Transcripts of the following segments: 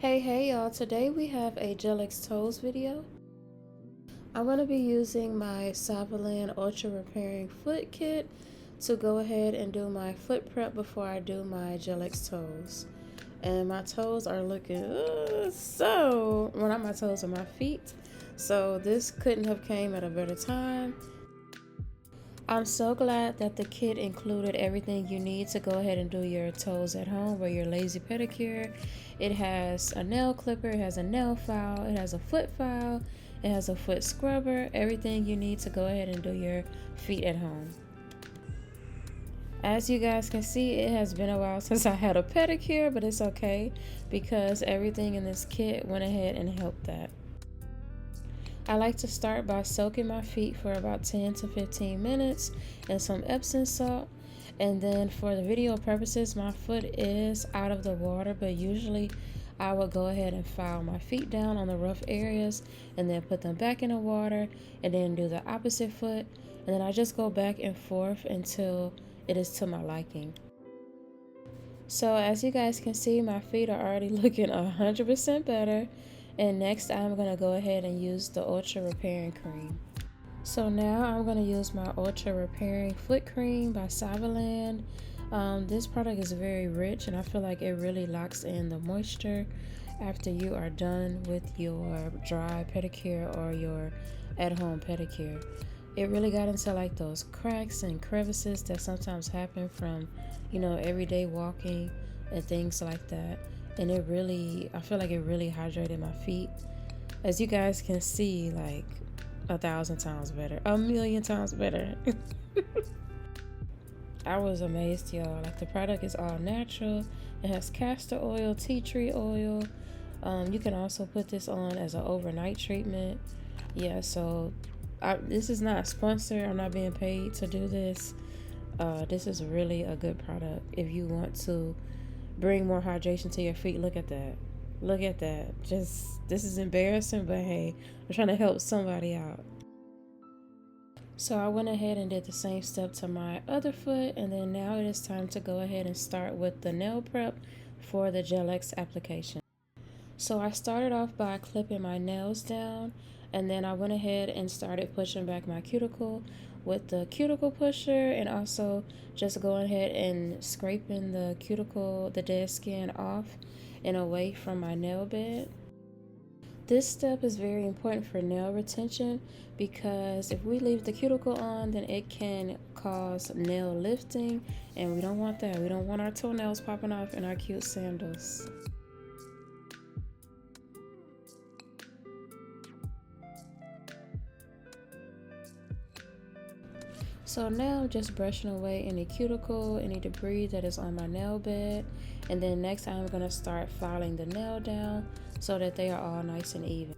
Hey y'all, today we have a Acrylic Toes video. I'm going to be using my Saviland Ultra Repairing Foot Kit to go ahead and do my foot prep before I do my Acrylic Toes. And my toes are looking well, not my toes, are my feet. So this couldn't have came at a better time. I'm so glad that the kit included everything you need to go ahead and do your toes at home or your lazy pedicure. It has a nail clipper, it has a nail file, it has a foot file, it has a foot scrubber, everything you need to go ahead and do your feet at home. As you guys can see, it has been a while since I had a pedicure, but it's okay because everything in this kit went ahead and helped that. I like to start by soaking my feet for about 10 to 15 minutes in some Epsom salt. And then for the video purposes, my foot is out of the water, but usually I would go ahead and file my feet down on the rough areas and then put them back in the water and then do the opposite foot. And then I just go back and forth until it is to my liking. So as you guys can see, my feet are already looking 100% better. And next I'm going to go ahead and use the Ultra Repairing Cream. So now I'm going to use my Ultra Repairing Foot Cream by Saviland. This product is very rich and I feel like it really locks in the moisture after you are done with your dry pedicure or your at-home pedicure. It really got into like those cracks and crevices that sometimes happen from, everyday walking and things like that. And I feel like it really hydrated my feet. As you guys can see, like 1,000 times better, 1,000,000 times better. I was amazed, y'all. Like, the product is all natural. It has castor oil, tea tree oil. You can also put this on as an overnight treatment. Yeah, so this is not sponsored. I'm not being paid to do this. This is really a good product if you want to bring more hydration to your feet. Look at that. Look at that. This is embarrassing, but hey, I'm trying to help somebody out. So I went ahead and did the same step to my other foot, and then now it is time to go ahead and start with the nail prep for the Gel-X application. So I started off by clipping my nails down, and then I went ahead and started pushing back my cuticle with the cuticle pusher, and also just going ahead and scraping the cuticle, the dead skin off and away from my nail bed. This step is very important for nail retention because if we leave the cuticle on, then it can cause nail lifting, and we don't want that. We don't want our toenails popping off in our cute sandals. So now I'm just brushing away any cuticle, any debris that is on my nail bed. And then next I'm going to start filing the nail down so that they are all nice and even.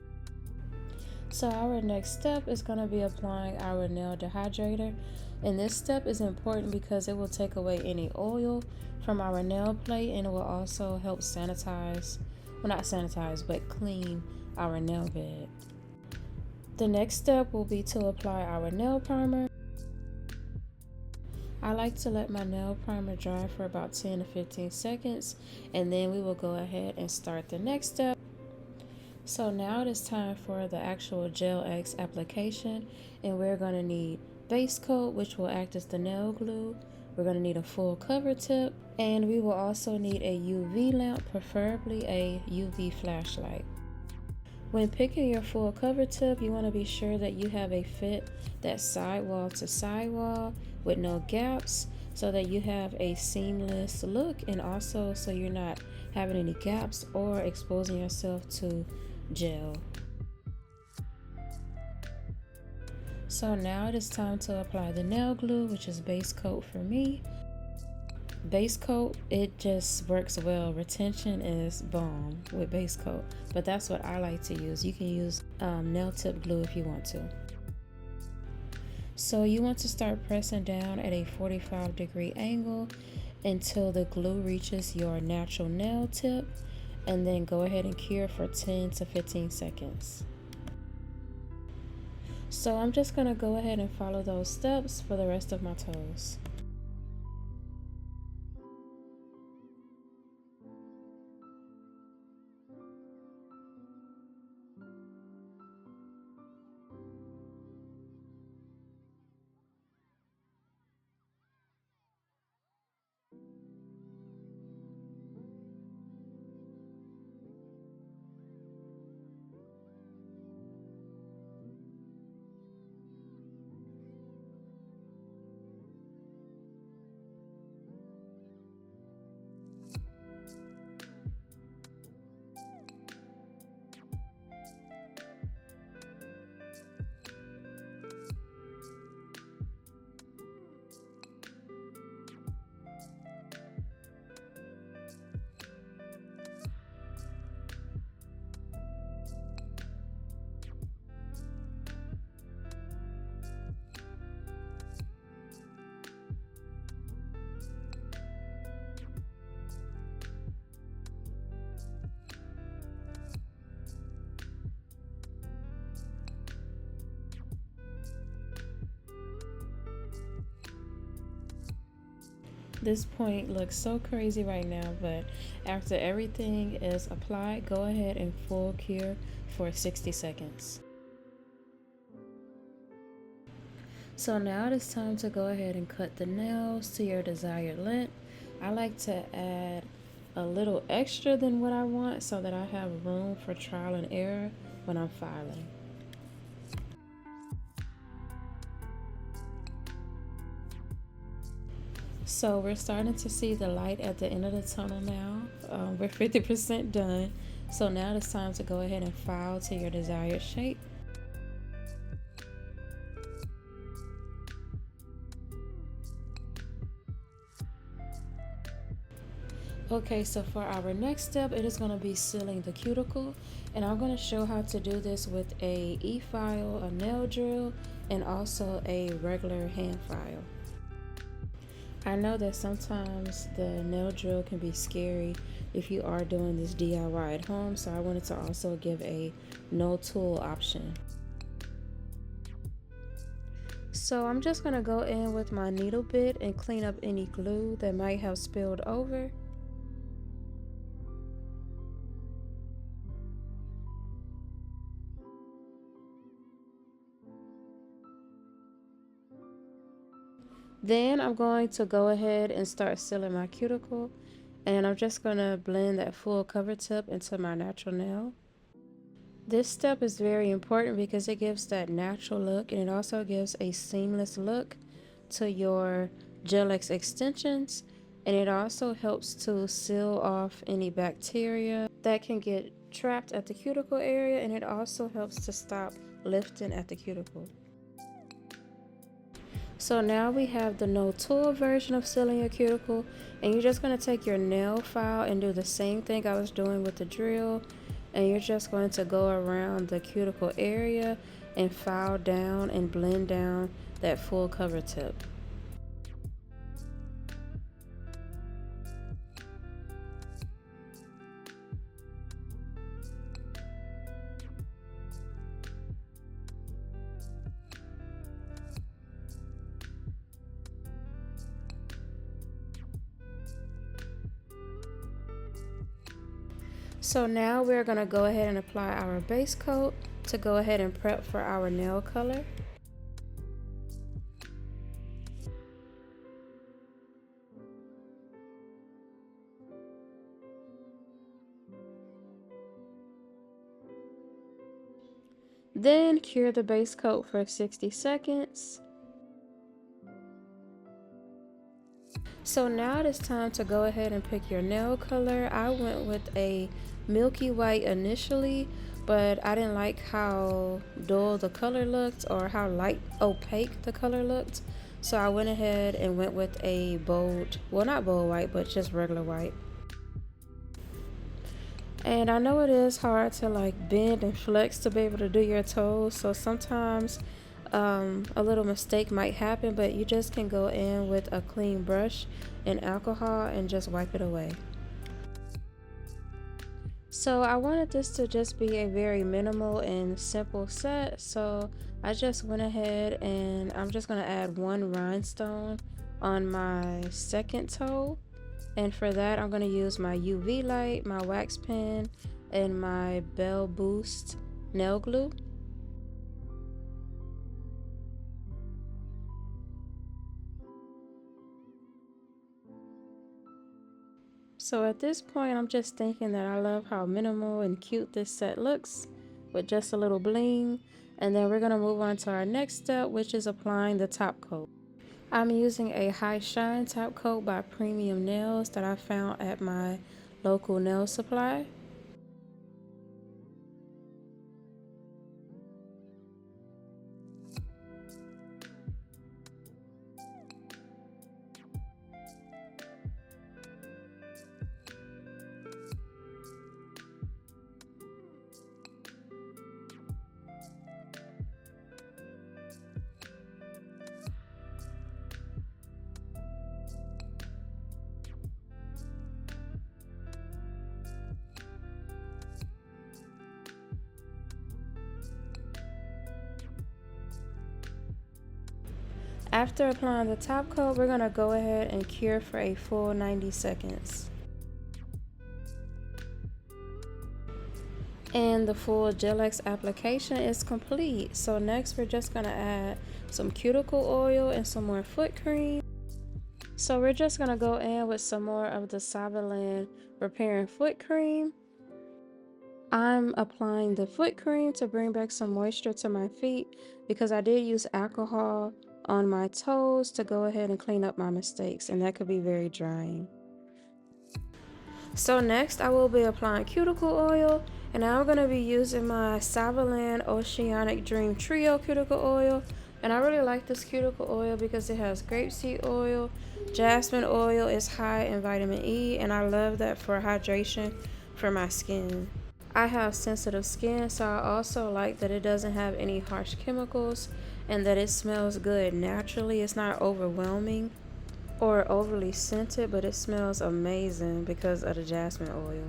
So our next step is going to be applying our nail dehydrator. And this step is important because it will take away any oil from our nail plate, and it will also help sanitize, well, not sanitize, but clean our nail bed. The next step will be to apply our nail primer. I like to let my nail primer dry for about 10 to 15 seconds, and then we will go ahead and start the next step. So now it is time for the actual Gel-X application, and we're going to need base coat, which will act as the nail glue. We're going to need a full cover tip, and we will also need a UV lamp, preferably a UV flashlight. When picking your full cover tip, you want to be sure that you have a fit that's sidewall to sidewall with no gaps, so that you have a seamless look, and also so you're not having any gaps or exposing yourself to gel. So now it is time to apply the nail glue, which is base coat for me. Base coat, it just works well. Retention is bomb with base coat, but that's what I like to use. You can use nail tip glue if you want to. So you want to start pressing down at a 45-degree angle until the glue reaches your natural nail tip, and then go ahead and cure for 10 to 15 seconds. So I'm just going to go ahead and follow those steps for the rest of my toes. This point looks so crazy right now, but after everything is applied, go ahead and full cure for 60 seconds. So now it is time to go ahead and cut the nails to your desired length. I like to add a little extra than what I want so that I have room for trial and error when I'm filing. So we're starting to see the light at the end of the tunnel now. We're 50% done. So now it's time to go ahead and file to your desired shape. Okay, so for our next step, it is going to be sealing the cuticle, and I'm going to show how to do this with a e-file, a nail drill, and also a regular hand file. I know that sometimes the nail drill can be scary if you are doing this DIY at home, so I wanted to also give a no tool option. So I'm just going to go in with my needle bit and clean up any glue that might have spilled over. Then I'm going to go ahead and start sealing my cuticle, and I'm just going to blend that full cover tip into my natural nail. This step is very important because it gives that natural look, and it also gives a seamless look to your Gel-X extensions, and it also helps to seal off any bacteria that can get trapped at the cuticle area, and it also helps to stop lifting at the cuticle. So now we have the no tool version of sealing your cuticle, and you're just going to take your nail file and do the same thing I was doing with the drill, and you're just going to go around the cuticle area and file down and blend down that full cover tip. So now we're going to go ahead and apply our base coat to go ahead and prep for our nail color. Then cure the base coat for 60 seconds. So now it is time to go ahead and pick your nail color. I went with a milky white initially, but I didn't like how dull the color looked or how light opaque the color looked. So I went ahead and went with a bold, well, not bold white, but just regular white. And I know it is hard to like bend and flex to be able to do your toes, so sometimes a little mistake might happen, but you just can go in with a clean brush and alcohol and just wipe it away. So I wanted this to just be a very minimal and simple set, so I just went ahead and I'm just going to add one rhinestone on my second toe. And for that, I'm going to use my UV light, my wax pen, and my Bell Boost nail glue. So at this point, I'm just thinking that I love how minimal and cute this set looks with just a little bling. And then we're going to move on to our next step, which is applying the top coat. I'm using a high shine top coat by Premium Nails that I found at my local nail supply. After applying the top coat, we're going to go ahead and cure for a full 90 seconds. And the full Gel-X application is complete. So next we're just going to add some cuticle oil and some more foot cream. So we're just going to go in with some more of the Saviland Repairing Foot Cream. I'm applying the foot cream to bring back some moisture to my feet because I did use alcohol on my toes to go ahead and clean up my mistakes, and that could be very drying. So next I will be applying cuticle oil, and I'm going to be using my Saviland Oceanic Dream Trio cuticle oil. And I really like this cuticle oil because it has grapeseed oil, jasmine oil, is high in vitamin E, and I love that for hydration for my skin. I have sensitive skin, so I also like that it doesn't have any harsh chemicals and that it smells good naturally. It's not overwhelming or overly scented, but it smells amazing because of the jasmine oil.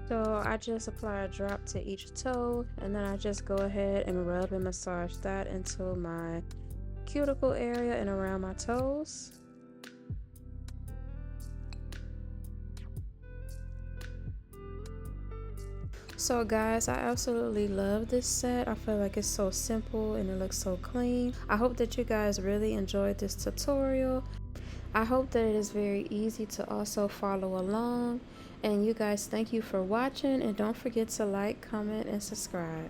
So I just apply a drop to each toe, and then I just go ahead and rub and massage that into my cuticle area and around my toes. So guys, I absolutely love this set. I feel like it's so simple and it looks so clean. I hope that you guys really enjoyed this tutorial. I hope that it is very easy to also follow along. And you guys, thank you for watching, and don't forget to like, comment, and subscribe.